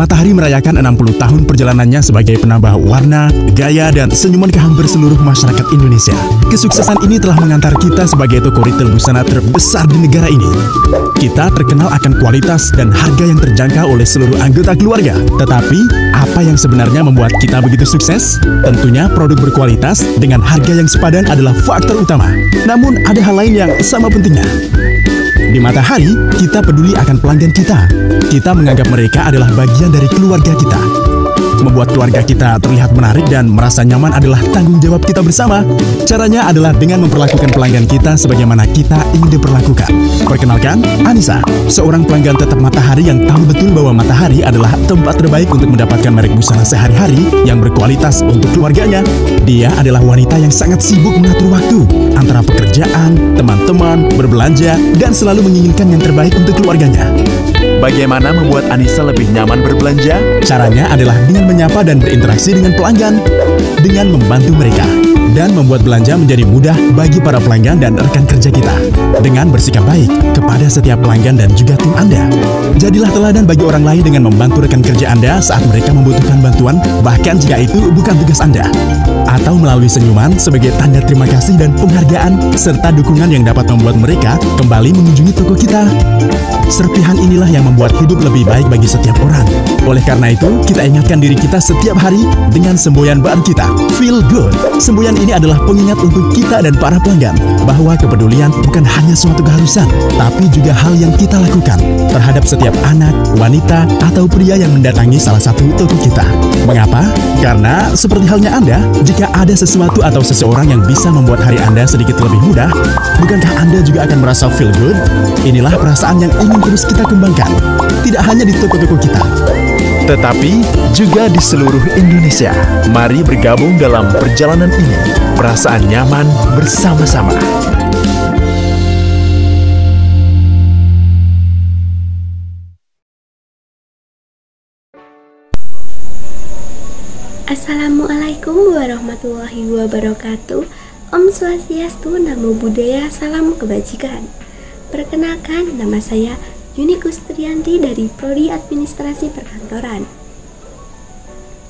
Matahari merayakan 60 tahun perjalanannya sebagai penambah warna, gaya, dan senyuman ke hampir seluruh masyarakat Indonesia. Kesuksesan ini telah mengantar kita sebagai toko retail busana terbesar di negara ini. Kita terkenal akan kualitas dan harga yang terjangkau oleh seluruh anggota keluarga. Tetapi, apa yang sebenarnya membuat kita begitu sukses? Tentunya produk berkualitas dengan harga yang sepadan adalah faktor utama. Namun, ada hal lain yang sama pentingnya. Di Matahari, kita peduli akan pelanggan kita. Kita menganggap mereka adalah bagian dari keluarga kita. Membuat keluarga kita terlihat menarik dan merasa nyaman adalah tanggung jawab kita bersama. Caranya adalah dengan memperlakukan pelanggan kita sebagaimana kita ingin diperlakukan. Perkenalkan, Anissa, seorang pelanggan tetap Matahari yang tahu betul bahwa Matahari adalah tempat terbaik untuk mendapatkan merek busana sehari-hari yang berkualitas untuk keluarganya. Dia adalah wanita yang sangat sibuk mengatur waktu antara pekerjaan, teman-teman, berbelanja, dan selalu menginginkan yang terbaik untuk keluarganya. Bagaimana membuat Anissa lebih nyaman berbelanja? Caranya adalah dengan menyapa dan berinteraksi dengan pelanggan, dengan membantu mereka, dan membuat belanja menjadi mudah bagi para pelanggan dan rekan kerja kita. Dengan bersikap baik kepada setiap pelanggan dan juga tim Anda. Jadilah teladan bagi orang lain dengan membantu rekan kerja Anda saat mereka membutuhkan bantuan, bahkan jika itu bukan tugas Anda. Atau melalui senyuman sebagai tanda terima kasih dan penghargaan, serta dukungan yang dapat membuat mereka kembali mengunjungi toko kita. Serpihan inilah yang membuat hidup lebih baik bagi setiap orang. Oleh karena itu, kita ingatkan diri kita setiap hari dengan semboyan baru kita, Feel Good. Semboyan ini adalah pengingat untuk kita dan para pelanggan bahwa kepedulian bukan hanya suatu keharusan, tapi juga hal yang kita lakukan terhadap setiap anak, wanita, atau pria yang mendatangi salah satu toko kita. Mengapa? Karena seperti halnya Anda, jika ada sesuatu atau seseorang yang bisa membuat hari Anda sedikit lebih mudah, bukankah Anda juga akan merasa feel good? Inilah perasaan yang ingin terus kita kembangkan, tidak hanya di toko-toko kita, tetapi juga di seluruh Indonesia. Mari bergabung dalam perjalanan ini, perasaan nyaman bersama-sama. Assalamualaikum warahmatullahi wabarakatuh. Om Swastiastu, Namo Buddhaya, salam kebajikan. Perkenalkan, nama saya Yuni Kustrianti dari Prodi Administrasi Perkantoran.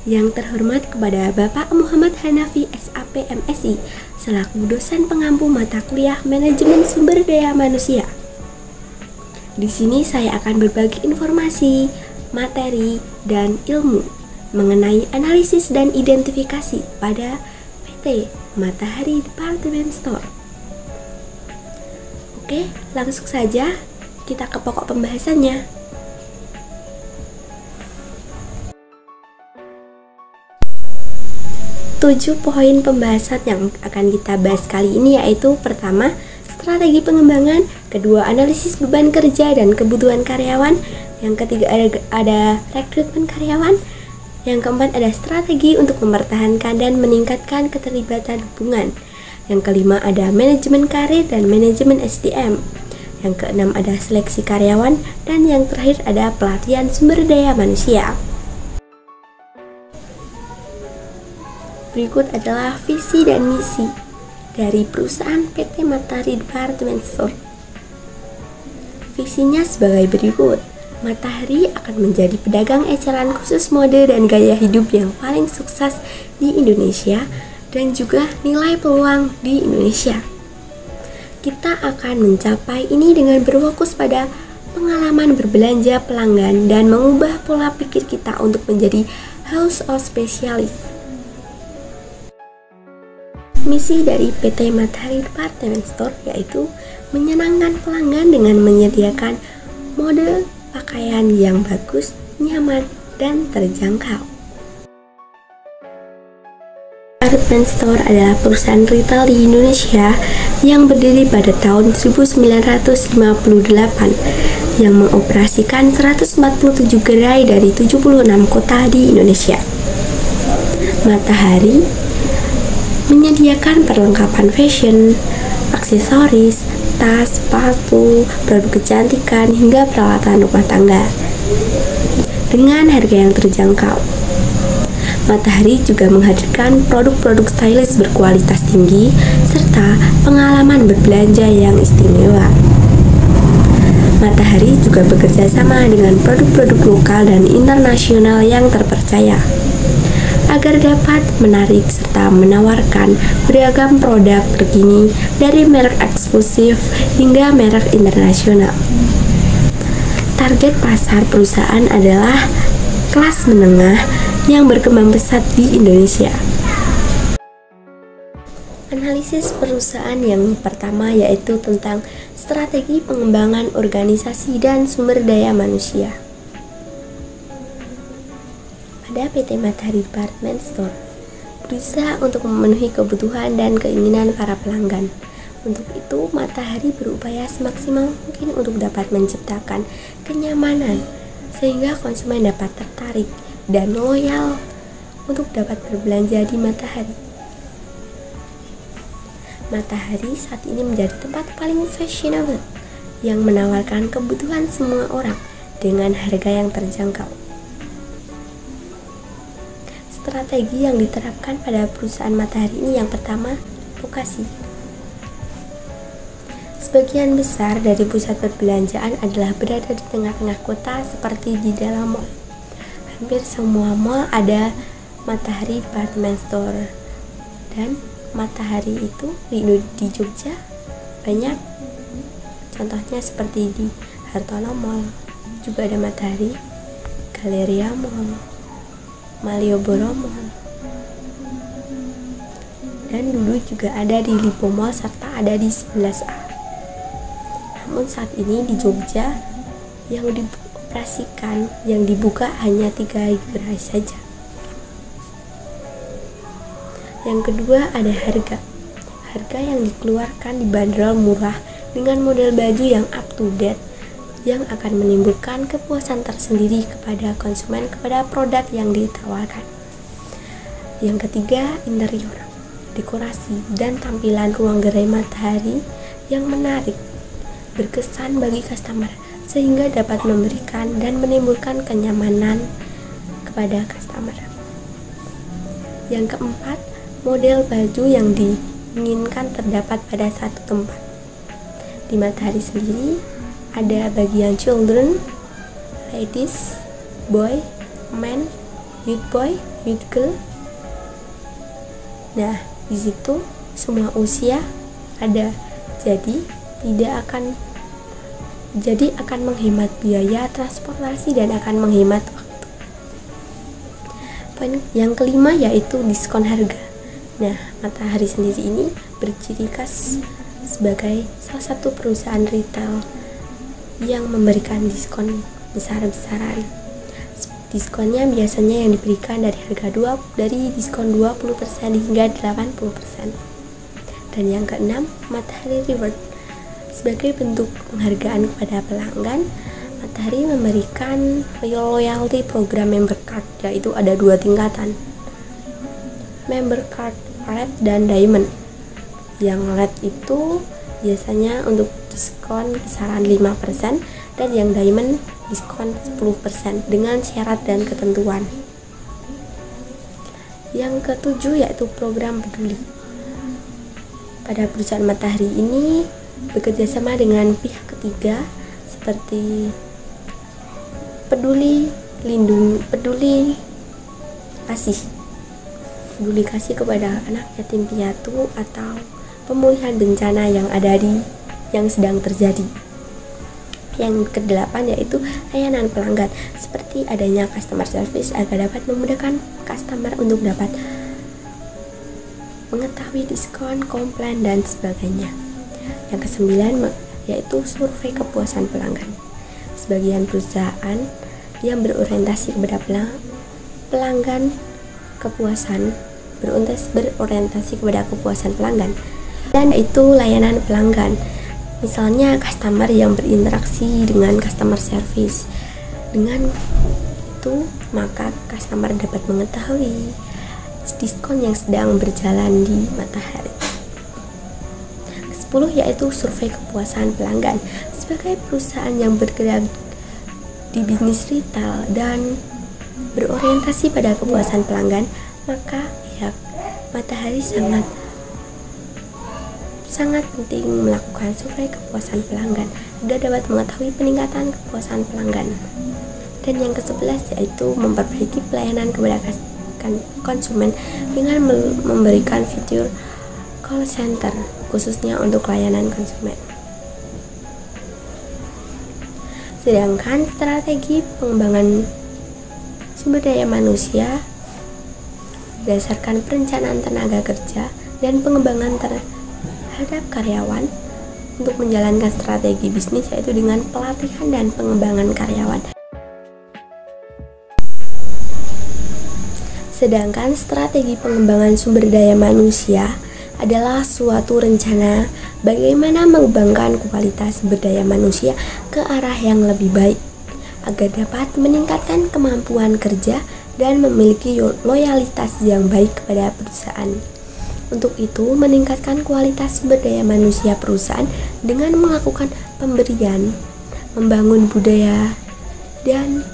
Yang terhormat kepada Bapak Muhammad Hanafi SAP MSI selaku dosen pengampu mata kuliah Manajemen Sumber Daya Manusia. Di sini saya akan berbagi informasi, materi, dan ilmu mengenai analisis dan identifikasi pada PT Matahari Department Store. Oke, langsung saja kita ke pokok pembahasannya. Tujuh poin pembahasan yang akan kita bahas kali ini yaitu pertama, strategi pengembangan, kedua, analisis beban kerja dan kebutuhan karyawan, yang ketiga ada rekrutmen karyawan, yang keempat ada strategi untuk mempertahankan dan meningkatkan keterlibatan hubungan, yang kelima ada manajemen karir dan manajemen SDM, yang keenam ada seleksi karyawan, dan yang terakhir ada pelatihan sumber daya manusia. Berikut adalah visi dan misi dari perusahaan PT Matahari Department Store. Visinya sebagai berikut. Matahari akan menjadi pedagang eceran khusus mode dan gaya hidup yang paling sukses di Indonesia dan juga nilai peluang di Indonesia. Kita akan mencapai ini dengan berfokus pada pengalaman berbelanja pelanggan dan mengubah pola pikir kita untuk menjadi house of specialist. Misi dari PT Matahari Department Store yaitu menyenangkan pelanggan dengan menyediakan mode pakaian yang bagus, nyaman, dan terjangkau. Department Store adalah perusahaan retail di Indonesia yang berdiri pada tahun 1958 yang mengoperasikan 147 gerai dari 76 kota di Indonesia. Matahari menyediakan perlengkapan fashion, aksesoris, tas, sepatu, produk kecantikan, hingga peralatan rumah tangga dengan harga yang terjangkau. Matahari juga menghadirkan produk-produk stylish berkualitas tinggi serta pengalaman berbelanja yang istimewa. Matahari juga bekerja sama dengan produk-produk lokal dan internasional yang terpercaya agar dapat menarik serta menawarkan beragam produk terkini dari merek eksklusif hingga merek internasional. Target pasar perusahaan adalah kelas menengah yang berkembang pesat di Indonesia. Analisis perusahaan yang pertama yaitu tentang strategi pengembangan organisasi dan sumber daya manusia. Pada PT Matahari Department Store berusaha untuk memenuhi kebutuhan dan keinginan para pelanggan. Untuk itu, Matahari berupaya semaksimal mungkin untuk dapat menciptakan kenyamanan sehingga konsumen dapat tertarik dan loyal untuk dapat berbelanja di Matahari. Matahari saat ini menjadi tempat paling fashionable yang menawarkan kebutuhan semua orang dengan harga yang terjangkau. Strategi yang diterapkan pada perusahaan Matahari ini yang pertama, lokasi. Sebagian besar dari pusat perbelanjaan adalah berada di tengah-tengah kota seperti di dalam mall. Hampir semua mall ada Matahari Department Store, dan Matahari itu di Jogja banyak, contohnya seperti di Hartono Mall juga ada Matahari, Galeria Mall, Malioboro Mall, dan dulu juga ada di Lipo Mall serta ada di 11A. Namun saat ini di Jogja yang dioperasikan, yang dibuka hanya 3 gerai saja. Yang kedua ada harga. Harga yang dikeluarkan dibanderol murah dengan model baju yang up to date yang akan menimbulkan kepuasan tersendiri kepada konsumen kepada produk yang ditawarkan. Yang ketiga, interior, dekorasi dan tampilan ruang gerai Matahari yang menarik, berkesan bagi customer sehingga dapat memberikan dan menimbulkan kenyamanan kepada customer. Yang keempat, model baju yang diinginkan terdapat pada satu tempat. Di Matahari sendiri ada bagian children, ladies, boy, man, youth boy, youth girl. Nah, di situ semua usia ada. Jadi akan menghemat biaya transportasi dan akan menghemat waktu. Poin yang kelima yaitu diskon harga. Nah, Matahari sendiri ini berciri khas sebagai salah satu perusahaan retail yang memberikan diskon besar-besaran. Diskonnya biasanya yang diberikan dari diskon 20% hingga 80%. Dan yang keenam, Matahari Reward. Sebagai bentuk penghargaan kepada pelanggan, Matahari memberikan loyalty program member card, yaitu ada 2 tingkatan. Member card Red dan Diamond. Yang Red itu biasanya untuk diskon kisaran 5% dan yang Diamond diskon 10% dengan syarat dan ketentuan. Yang ketujuh yaitu program peduli. Pada perusahaan Matahari ini bekerja sama dengan pihak ketiga seperti peduli kasih kepada anak yatim piatu atau pemulihan bencana yang sedang terjadi. Yang kedelapan yaitu layanan pelanggan, seperti adanya customer service agar dapat memudahkan customer untuk dapat mengetahui diskon, komplain, dan sebagainya. Yang kesembilan yaitu survei kepuasan pelanggan. Sebagian perusahaan yang berorientasi kepada pelanggan berorientasi kepada kepuasan pelanggan, dan itu layanan pelanggan. Misalnya customer yang berinteraksi dengan customer service. Dengan itu maka customer dapat mengetahui diskon yang sedang berjalan di Matahari. 10 yaitu survei kepuasan pelanggan. Sebagai perusahaan yang bergerak di bisnis retail dan berorientasi pada kepuasan pelanggan, maka pihak Matahari sangat sangat penting melakukan survei kepuasan pelanggan agar dapat mengetahui peningkatan kepuasan pelanggan. Dan yang ke-11 yaitu memperbaiki pelayanan kepada konsumen dengan memberikan fitur call center khususnya untuk layanan konsumen. Sedangkan strategi pengembangan sumber daya manusia berdasarkan perencanaan tenaga kerja dan pengembangan terhadap karyawan untuk menjalankan strategi bisnis yaitu dengan pelatihan dan pengembangan karyawan. Sedangkan strategi pengembangan sumber daya manusia adalah suatu rencana bagaimana mengembangkan kualitas sumber daya manusia ke arah yang lebih baik agar dapat meningkatkan kemampuan kerja dan memiliki loyalitas yang baik kepada perusahaan. Untuk itu, meningkatkan kualitas sumber daya manusia perusahaan dengan melakukan pemberian, membangun budaya, dan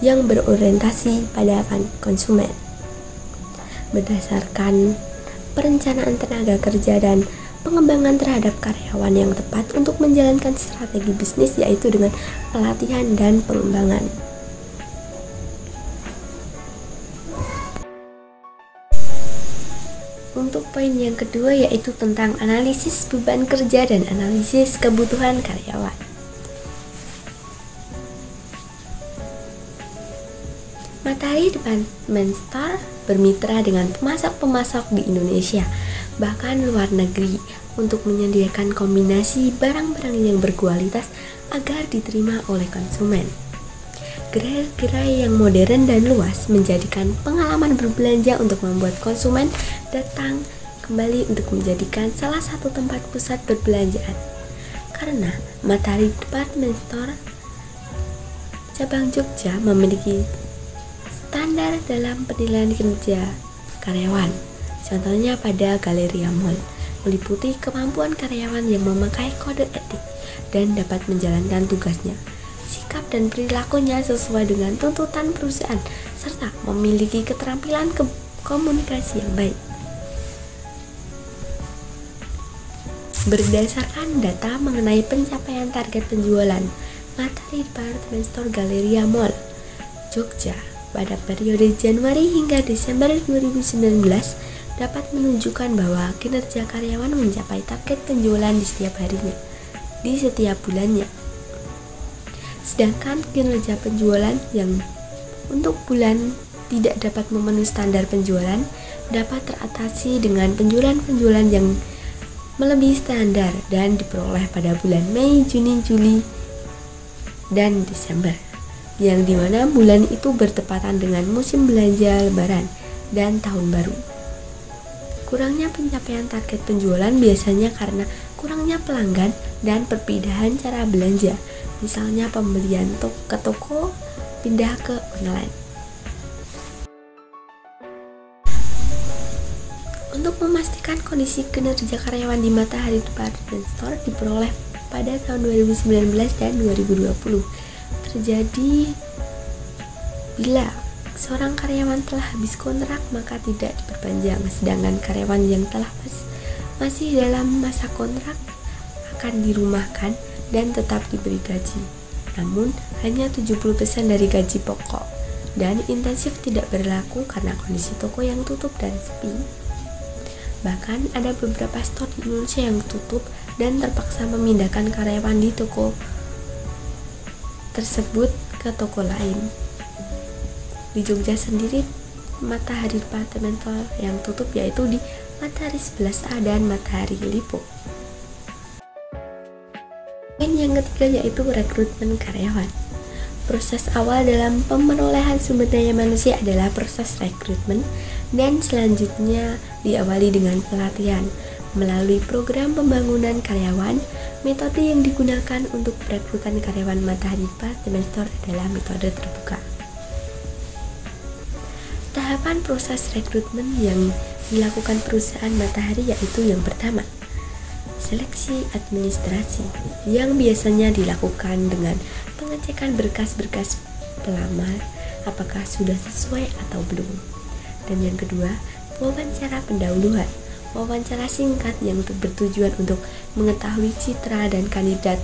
yang berorientasi pada konsumen. Berdasarkan perencanaan tenaga kerja dan pengembangan terhadap karyawan yang tepat untuk menjalankan strategi bisnis yaitu dengan pelatihan dan pengembangan. Untuk poin yang kedua yaitu tentang analisis beban kerja dan analisis kebutuhan karyawan. Matahari Department Store bermitra dengan pemasok-pemasok di Indonesia, bahkan luar negeri, untuk menyediakan kombinasi barang-barang yang berkualitas agar diterima oleh konsumen. Gerai-gerai yang modern dan luas menjadikan pengalaman berbelanja untuk membuat konsumen datang kembali untuk menjadikan salah satu tempat pusat perbelanjaan. Karena Matahari Department Store cabang Jogja memiliki standar dalam penilaian kinerja karyawan. Contohnya pada Galleria Mall, meliputi kemampuan karyawan yang memakai kode etik dan dapat menjalankan tugasnya, sikap dan perilakunya sesuai dengan tuntutan perusahaan, serta memiliki keterampilan komunikasi yang baik. Berdasarkan data mengenai pencapaian target penjualan Matahari Department Store Galleria Mall Jogja pada periode Januari hingga Desember 2019 dapat menunjukkan bahwa kinerja karyawan mencapai target penjualan di setiap harinya, di setiap bulannya. Sedangkan kinerja penjualan yang untuk bulan tidak dapat memenuhi standar penjualan dapat teratasi dengan penjualan-penjualan yang melebihi standar dan diperoleh pada bulan Mei, Juni, Juli, dan Desember, yang dimana bulan itu bertepatan dengan musim belanja Lebaran dan Tahun Baru. Kurangnya pencapaian target penjualan biasanya karena kurangnya pelanggan dan perpindahan cara belanja, misalnya pembelian ke toko pindah ke online. Untuk memastikan kondisi kinerja karyawan di Matahari Department Store diperoleh pada tahun 2019 dan 2020 terjadi bila seorang karyawan telah habis kontrak maka tidak diperpanjang, sedangkan karyawan yang telah masih dalam masa kontrak akan dirumahkan dan tetap diberi gaji, namun hanya 70% dari gaji pokok, dan intensif tidak berlaku karena kondisi toko yang tutup dan sepi. Bahkan ada beberapa store di Indonesia yang tutup dan terpaksa memindahkan karyawan di toko tersebut ke toko lain. Di Jogja sendiri, Matahari Department Store yang tutup yaitu di Matahari 11A dan Matahari Lipo. Yang ketiga yaitu rekrutmen karyawan. Proses awal dalam pemerolehan sumber daya manusia adalah proses rekrutmen, dan selanjutnya diawali dengan pelatihan. Melalui program pembangunan karyawan, metode yang digunakan untuk perekrutan karyawan Matahari Department Store adalah metode terbuka. Tahapan proses rekrutmen yang dilakukan perusahaan Matahari yaitu yang pertama, seleksi administrasi, yang biasanya dilakukan dengan pengecekan berkas-berkas pelamar apakah sudah sesuai atau belum. Dan yang kedua, wawancara pendahuluan. wawancara singkat yang bertujuan untuk mengetahui citra dan kandidat,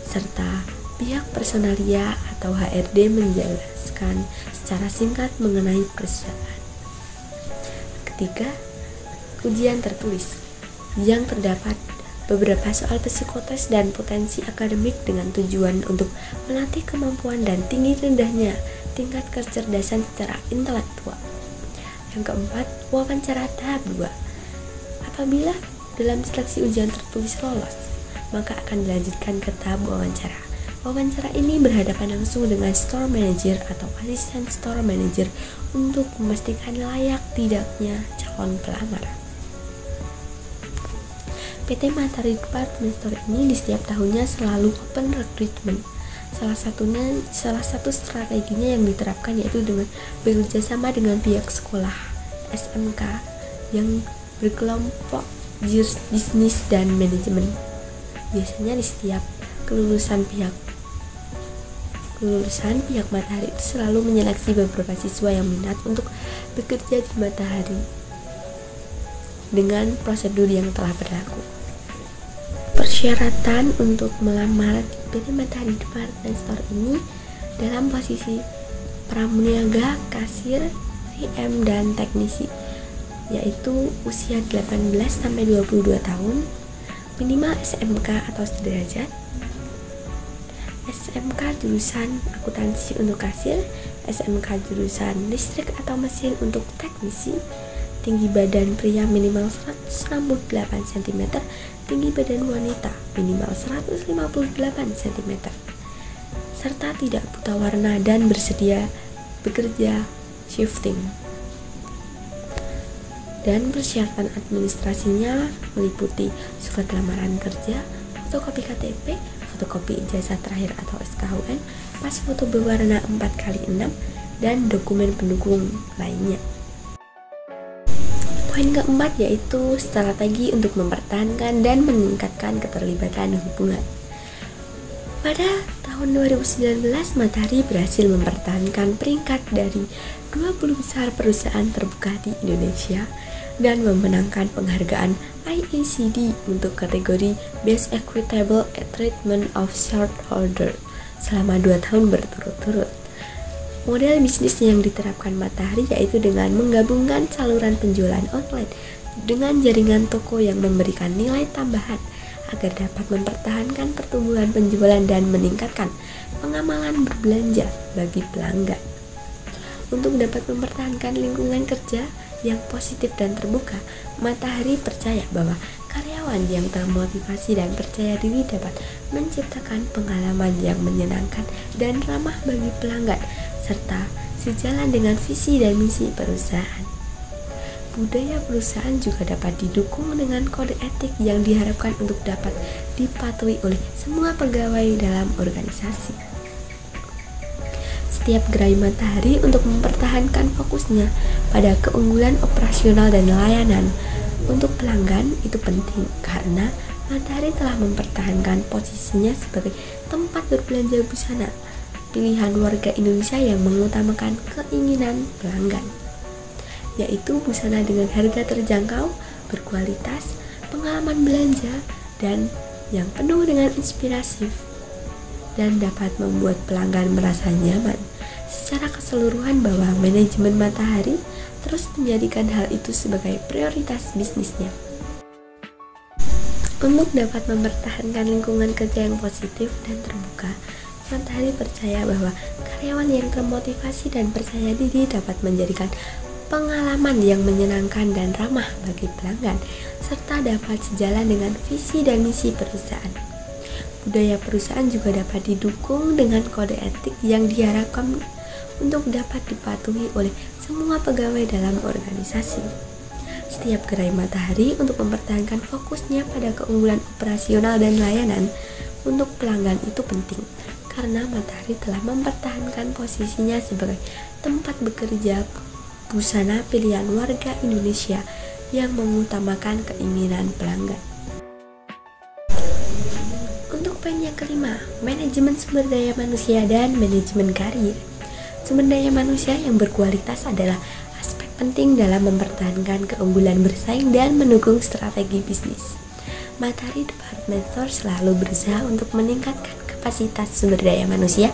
serta pihak personalia atau HRD menjelaskan secara singkat mengenai perusahaan. Ketiga, ujian tertulis yang terdapat beberapa soal psikotes dan potensi akademik dengan tujuan untuk melatih kemampuan dan tinggi rendahnya tingkat kecerdasan secara intelektual. Yang keempat, wawancara tahap 2. Apabila dalam seleksi ujian tertulis lolos, maka akan dilanjutkan ke tahap wawancara. Wawancara ini berhadapan langsung dengan store manager atau asisten store manager untuk memastikan layak tidaknya calon pelamar. PT Matahari Department Store ini di setiap tahunnya selalu open recruitment. Salah satu strateginya yang diterapkan yaitu dengan bekerja sama dengan pihak sekolah SMK yang berkelompok bisnis dan manajemen. Biasanya di setiap kelulusan pihak Matahari itu selalu menyeleksi beberapa siswa yang minat untuk bekerja di Matahari dengan prosedur yang telah berlaku. Persyaratan untuk melamar PT Matahari Department Store ini dalam posisi pramuniaga, kasir, PM, dan teknisi, yaitu usia 18-22 tahun, minimal SMK atau sederajat, SMK jurusan akuntansi untuk kasir, SMK jurusan listrik atau mesin untuk teknisi, tinggi badan pria minimal 168 cm, tinggi badan wanita minimal 158 cm, serta tidak buta warna dan bersedia bekerja shifting. Dan persyaratan administrasinya meliputi surat lamaran kerja, fotokopi KTP, fotokopi ijazah terakhir atau SKUN, pas foto berwarna 4x6, dan dokumen pendukung lainnya. Poin keempat yaitu strategi untuk mempertahankan dan meningkatkan keterlibatan hubungan. Pada tahun 2019, Matahari berhasil mempertahankan peringkat dari 20 besar perusahaan terbuka di Indonesia dan memenangkan penghargaan IACD untuk kategori Best Equitable Treatment of Shareholder selama 2 tahun berturut-turut. Model bisnis yang diterapkan Matahari yaitu dengan menggabungkan saluran penjualan online dengan jaringan toko yang memberikan nilai tambahan agar dapat mempertahankan pertumbuhan penjualan dan meningkatkan pengamalan berbelanja bagi pelanggan. Untuk dapat mempertahankan lingkungan kerja yang positif dan terbuka, Matahari percaya bahwa karyawan yang termotivasi dan percaya diri dapat menciptakan pengalaman yang menyenangkan dan ramah bagi pelanggan, serta sejalan dengan visi dan misi perusahaan. Budaya perusahaan juga dapat didukung dengan kode etik yang diharapkan untuk dapat dipatuhi oleh semua pegawai dalam organisasi. Setiap gerai Matahari untuk mempertahankan fokusnya pada keunggulan operasional dan layanan untuk pelanggan itu penting karena Matahari telah mempertahankan posisinya sebagai tempat berbelanja busana pilihan warga Indonesia yang mengutamakan keinginan pelanggan, yaitu busana dengan harga terjangkau, berkualitas, pengalaman belanja, dan yang penuh dengan inspiratif dan dapat membuat pelanggan merasa nyaman. Secara keseluruhan bahwa manajemen Matahari terus menjadikan hal itu sebagai prioritas bisnisnya. Untuk dapat mempertahankan lingkungan kerja yang positif dan terbuka, Matahari percaya bahwa karyawan yang termotivasi dan percaya diri dapat menjadikan pengalaman yang menyenangkan dan ramah bagi pelanggan, serta dapat sejalan dengan visi dan misi perusahaan. Budaya perusahaan juga dapat didukung dengan kode etik yang diharapkan untuk dapat dipatuhi oleh semua pegawai dalam organisasi. Setiap gerai Matahari untuk mempertahankan fokusnya pada keunggulan operasional dan layanan untuk pelanggan itu penting, karena Matahari telah mempertahankan posisinya sebagai tempat bekerja busana pilihan warga Indonesia yang mengutamakan keinginan pelanggan. Untuk poin yang kelima, manajemen sumber daya manusia dan manajemen karir. Sumber daya manusia yang berkualitas adalah aspek penting dalam mempertahankan keunggulan bersaing dan mendukung strategi bisnis. Matahari Department Store selalu berusaha untuk meningkatkan kapasitas sumber daya manusia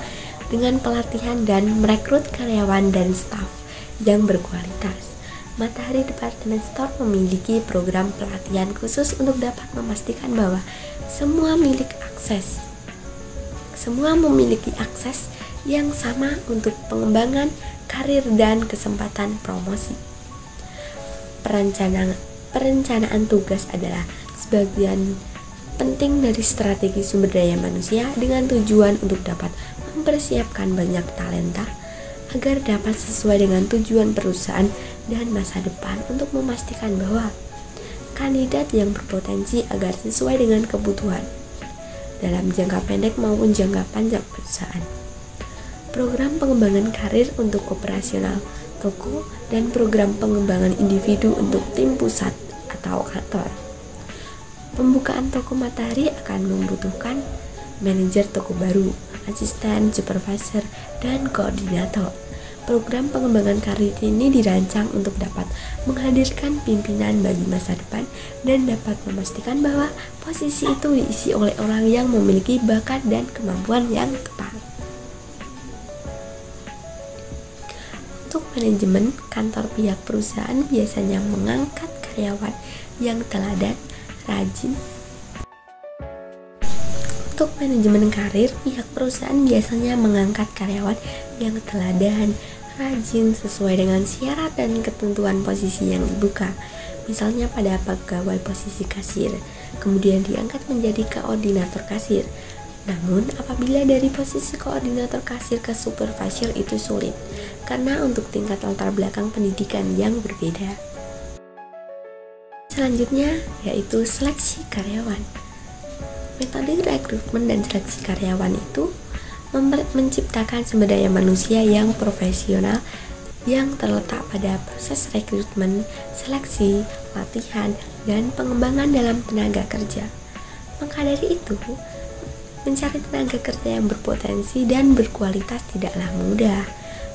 dengan pelatihan dan merekrut karyawan dan staf yang berkualitas. Matahari Department Store memiliki program pelatihan khusus untuk dapat memastikan bahwa semua memiliki akses yang sama untuk pengembangan karir dan kesempatan promosi. Perencanaan tugas adalah sebagian penting dari strategi sumber daya manusia dengan tujuan untuk dapat mempersiapkan banyak talenta agar dapat sesuai dengan tujuan perusahaan dan masa depan untuk memastikan bahwa kandidat yang berpotensi agar sesuai dengan kebutuhan dalam jangka pendek maupun jangka panjang perusahaan. Program pengembangan karir untuk operasional toko dan program pengembangan individu untuk tim pusat atau kantor. Pembukaan toko Matahari akan membutuhkan manajer toko baru, asisten, supervisor, dan koordinator. Program pengembangan karir ini dirancang untuk dapat menghadirkan pimpinan bagi masa depan dan dapat memastikan bahwa posisi itu diisi oleh orang yang memiliki bakat dan kemampuan yang tepat. Untuk manajemen, kantor pihak perusahaan biasanya mengangkat karyawan yang teladan, rajin. Untuk manajemen karir, pihak perusahaan biasanya mengangkat karyawan yang teladan, rajin sesuai dengan syarat dan ketentuan posisi yang dibuka. Misalnya pada pegawai posisi kasir, kemudian diangkat menjadi koordinator kasir. Namun, apabila dari posisi koordinator kasir ke supervisor itu sulit, karena untuk tingkat latar belakang pendidikan yang berbeda. Selanjutnya, yaitu seleksi karyawan. Metode rekrutmen dan seleksi karyawan itu menciptakan sumber daya manusia yang profesional yang terletak pada proses rekrutmen, seleksi, latihan, dan pengembangan dalam tenaga kerja. Maka dari itu, mencari tenaga kerja yang berpotensi dan berkualitas tidaklah mudah.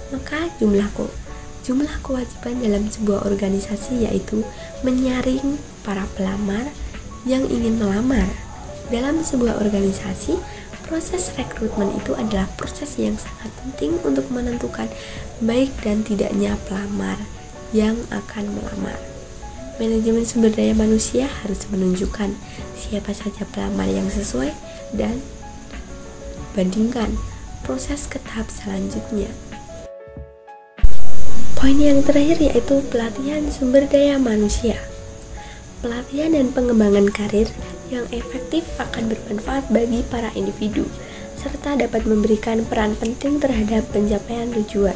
Maka jumlah kewajiban dalam sebuah organisasi yaitu menyaring para pelamar yang ingin melamar. Dalam sebuah organisasi, proses rekrutmen itu adalah proses yang sangat penting untuk menentukan baik dan tidaknya pelamar yang akan melamar. Manajemen sumber daya manusia harus menunjukkan siapa saja pelamar yang sesuai dan bandingkan proses ke tahap selanjutnya. Poin yang terakhir yaitu pelatihan sumber daya manusia. Pelatihan dan pengembangan karir yang efektif akan bermanfaat bagi para individu, serta dapat memberikan peran penting terhadap pencapaian tujuan.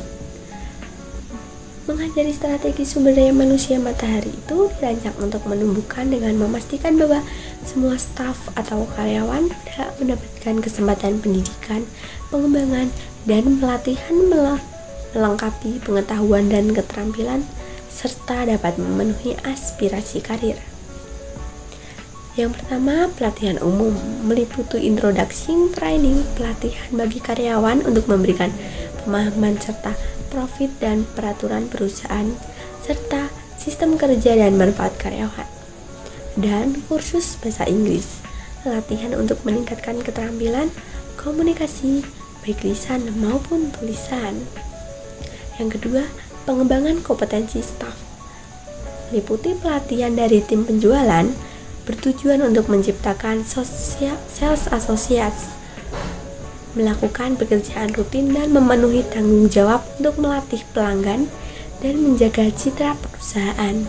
Mengajari strategi sumber daya manusia Matahari itu dirancang untuk menumbuhkan dengan memastikan bahwa semua staf atau karyawan mendapatkan kesempatan pendidikan, pengembangan, dan pelatihan melengkapi pengetahuan dan keterampilan, serta dapat memenuhi aspirasi karir. Yang pertama, pelatihan umum meliputi introduction training, pelatihan bagi karyawan untuk memberikan pemahaman serta profit dan peraturan perusahaan, serta sistem kerja dan manfaat karyawan. Dan kursus bahasa Inggris, latihan untuk meningkatkan keterampilan komunikasi, baik lisan maupun tulisan. Yang kedua, pengembangan kompetensi staf meliputi pelatihan dari tim penjualan, bertujuan untuk menciptakan sales associates, melakukan pekerjaan rutin dan memenuhi tanggung jawab untuk melatih pelanggan dan menjaga citra perusahaan.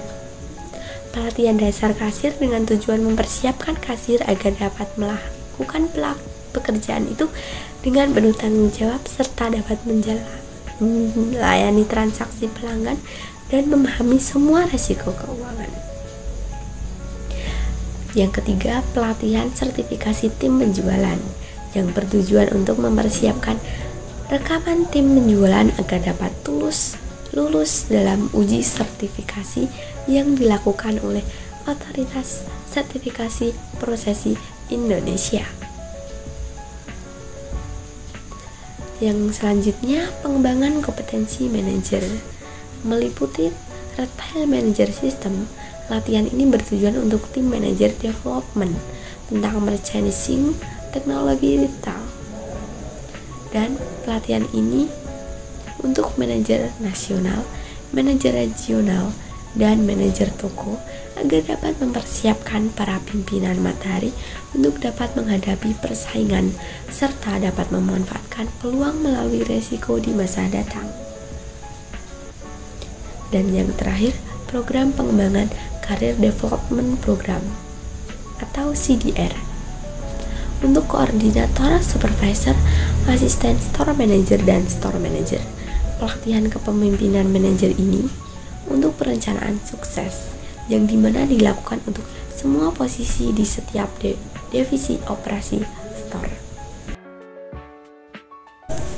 Pelatihan dasar kasir dengan tujuan mempersiapkan kasir agar dapat melakukan pekerjaan itu dengan penuh tanggung jawab serta dapat melayani transaksi pelanggan dan memahami semua risiko keuangan. Yang ketiga, pelatihan sertifikasi tim penjualan yang bertujuan untuk mempersiapkan rekaman tim penjualan agar dapat lulus dalam uji sertifikasi yang dilakukan oleh Otoritas Sertifikasi Profesi Indonesia. Yang selanjutnya, pengembangan kompetensi manajer meliputi Retail Manager System. Latihan ini bertujuan untuk tim manager development tentang merchandising teknologi retail. Dan pelatihan ini untuk manajer nasional, manajer regional, dan manajer toko agar dapat mempersiapkan para pimpinan Matahari untuk dapat menghadapi persaingan serta dapat memanfaatkan peluang melalui resiko di masa datang. Dan yang terakhir, program pengembangan Career Development Program atau CDR untuk koordinator, supervisor, asisten store manager, dan store manager. Pelatihan kepemimpinan manajer ini untuk perencanaan sukses yang dimana dilakukan untuk semua posisi di setiap divisi operasi store.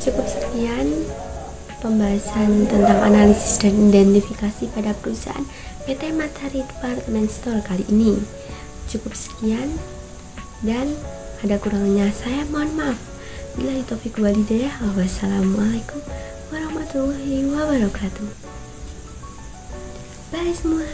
Cukup sekian pembahasan tentang analisis dan identifikasi pada perusahaan PT Matahari Department Store kali ini. Cukup sekian, dan ada kurangnya saya mohon maaf. Billahi taufiq wal hidayah. Wassalamualaikum warahmatullahi wabarakatuh. Bye semua.